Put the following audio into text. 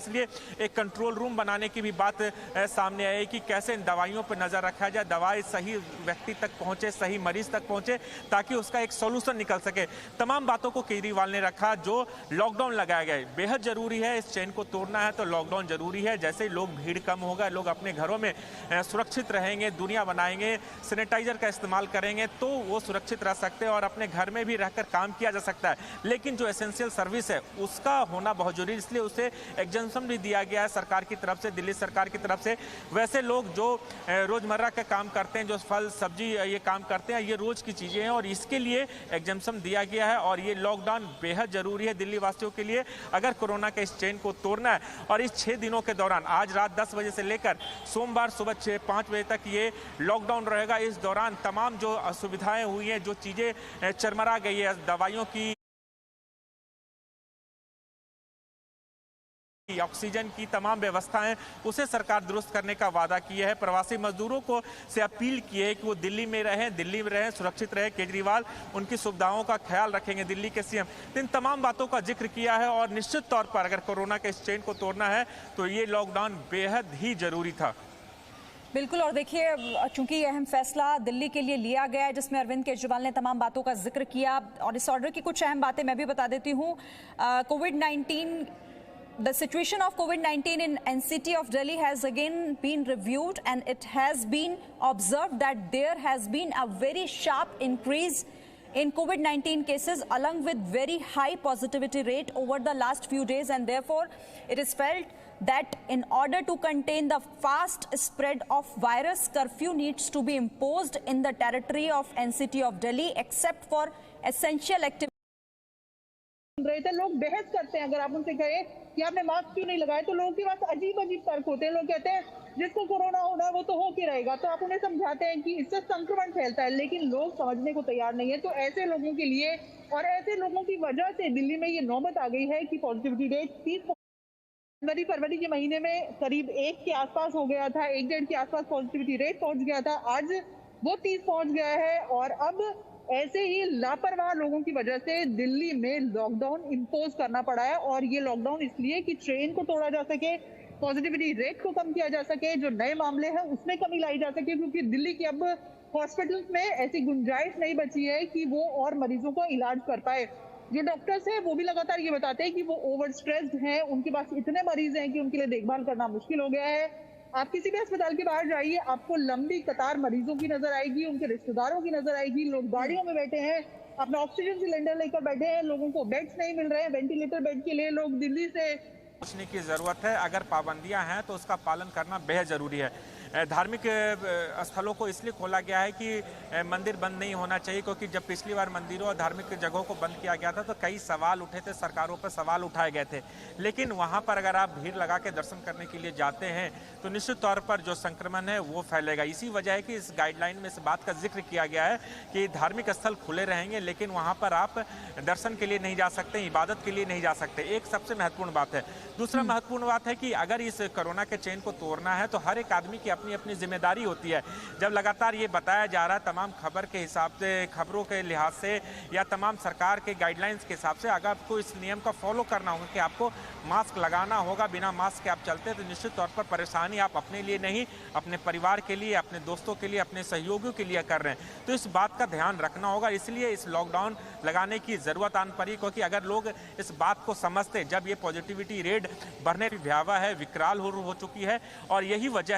इसलिए एक control room बनाने की भी बात सामने आई कि कैसे इन दवाइयों पर नजर रखा जाए, दवाई सही व्यक्ति तक पहुंचे, सही मरीज तक पहुंचे, ताकि उसका एक सॉल्यूशन निकल सके। तमाम बातों को केजरीवाल ने रखा। जो लॉकडाउन लगाया गया है बेहद जरूरी है, इस चेन को तोड़ना है तो लॉकडाउन जरूरी है। जैसे लोग भीड़ कम होगा, लोग अपने घरों में सुरक्षित रहेंगे, दूरियां बनाएंगे, सैनिटाइजर का इस्तेमाल करेंगे तो वो सुरक्षित रह सकते हैं और अपने घर में भी रहकर काम किया जा सकता है। लेकिन जो एसेंशियल सर्विस है उसका होना बहुत जरूरी, इसलिए उसे एग्जेम्पशन भी दिया गया है सरकार की तरफ से, दिल्ली सरकार की तरफ से। वैसे लोग जो रोजमर्रा का काम करते हैं, जो फल सब्जी ये काम करते हैं, ये रोज की चीजें हैं और इसके लिए एग्जेम्पशन दिया गया है। और ये लॉकडाउन बेहद जरूरी है दिल्ली वासियों के लिए अगर कोरोना के इस चेन को तोड़ना है। और इस 6 दिनों के दौरान आज रात 10 बजे से लेकर सोमवार सुबह 5 बजे तक ये लॉकडाउन रहेगा। इस दौरान तमाम जो असुविधाएं हुई हैं, जो चीजें चरमरा गई है, दवाइयों की, ऑक्सीजन की तमाम व्यवस्थाएं, उसे सरकार दुरुस्त करने का वादा किया है। प्रवासी मजदूरों को से अपील की है कि वो दिल्ली में रहें, सुरक्षित रहें। केजरीवाल उनकी सुविधाओं का ख्याल रखेंगे, दिल्ली के सीएम। इन तमाम बातों का जिक्र किया है और निश्चित तौर पर अगर कोरोना के इस चेन को तोड़ना है तो ये लॉकडाउन बेहद ही जरूरी था। बिल्कुल। और देखिए, चूंकि यह अहम फैसला दिल्ली के लिए लिया गया है जिसमें अरविंद केजरीवाल ने तमाम बातों का जिक्र किया और इस ऑर्डर की कुछ अहम बातें मैं भी बता देती हूँ। कोविड-19 The situation of COVID-19 in NCT of Delhi has again been reviewed and it has been observed that there has been a very sharp increase in COVID-19 cases along with very high positivity rate over the last few days, and therefore it is felt that in order to contain the fast spread of virus, curfew needs to be imposed in the territory of NCT of Delhi except for essential activities. लोग बहस करते हैं, अगर आप उनसे कहें कि आपने मास्क क्यों नहीं लगाया तो लोगों के पास अजीब अजीब तर्क होते हैं। लोग कहते हैं जिसको कोरोना होना है वो तो हो के रहेगा, तो आप उन्हें समझाते हैं कि इससे संक्रमण फैलता है, लेकिन लोग समझने को तैयार नहीं है। तो ऐसे लोगों के लिए और ऐसे लोगों की वजह से दिल्ली में ये नौबत आ गई है कि पॉजिटिविटी रेट 30 फरवरी के महीने में करीब 1 के आसपास हो गया था, 1-1.5 के आसपास पॉजिटिविटी रेट पहुंच गया था। आज वो 30 पहुंच गया है और अब ऐसे ही लापरवाह लोगों की वजह से दिल्ली में लॉकडाउन इंपोज करना पड़ा है। और ये लॉकडाउन इसलिए कि ट्रेन को तोड़ा जा सके, पॉजिटिविटी रेट को कम किया जा सके, जो नए मामले हैं उसमें कमी लाई जा सके, क्योंकि दिल्ली के अब हॉस्पिटल्स में ऐसी गुंजाइश नहीं बची है कि वो और मरीजों का इलाज कर पाए। जो डॉक्टर्स हैं वो भी लगातार ये बताते हैं कि वो ओवर स्ट्रेस्ड हैं, उनके पास इतने मरीज हैं कि उनके लिए देखभाल करना मुश्किल हो गया है। आप किसी भी अस्पताल के बाहर जाइए, आपको लंबी कतार मरीजों की नजर आएगी, उनके रिश्तेदारों की नजर आएगी। लोग गाड़ियों में बैठे हैं, अपना ऑक्सीजन सिलेंडर लेकर बैठे हैं, लोगों को बेड्स नहीं मिल रहे हैं, वेंटिलेटर बेड के लिए लोग दिल्ली से सोचने की जरूरत है। अगर पाबंदियां हैं तो उसका पालन करना बेहद जरूरी है। धार्मिक स्थलों को इसलिए खोला गया है कि मंदिर बंद नहीं होना चाहिए, क्योंकि जब पिछली बार मंदिरों और धार्मिक जगहों को बंद किया गया था तो कई सवाल उठे थे, सरकारों पर सवाल उठाए गए थे। लेकिन वहां पर अगर आप भीड़ लगा के दर्शन करने के लिए जाते हैं तो निश्चित तौर पर जो संक्रमण है वो फैलेगा। इसी वजह है कि इस गाइडलाइन में इस बात का जिक्र किया गया है कि धार्मिक स्थल खुले रहेंगे, लेकिन वहां पर आप दर्शन के लिए नहीं जा सकते, इबादत के लिए नहीं जा सकते। एक सबसे महत्वपूर्ण बात है। दूसरा महत्वपूर्ण बात है कि अगर इस कोरोना के चेन को तोड़ना है तो हर एक आदमी की अपनी अपनी जिम्मेदारी होती है। जब लगातार ये बताया जा रहा है तमाम खबर के हिसाब से, खबरों के लिहाज से या तमाम सरकार के गाइडलाइंस के हिसाब से, अगर आपको इस नियम का फॉलो करना होगा कि आपको मास्क लगाना होगा, बिना मास्क के आप चलते हैं तो निश्चित तौर पर परेशानी आप अपने लिए नहीं, अपने परिवार के लिए, अपने दोस्तों के लिए, अपने सहयोगियों के लिए कर रहे हैं। तो इस बात का ध्यान रखना होगा, इसलिए इस लॉकडाउन लगाने की जरूरत आन पड़ी। क्योंकि अगर लोग इस बात को समझते, जब ये पॉजिटिविटी रेट बढ़ने की भयावह है, विकराल हो चुकी है और यही वजह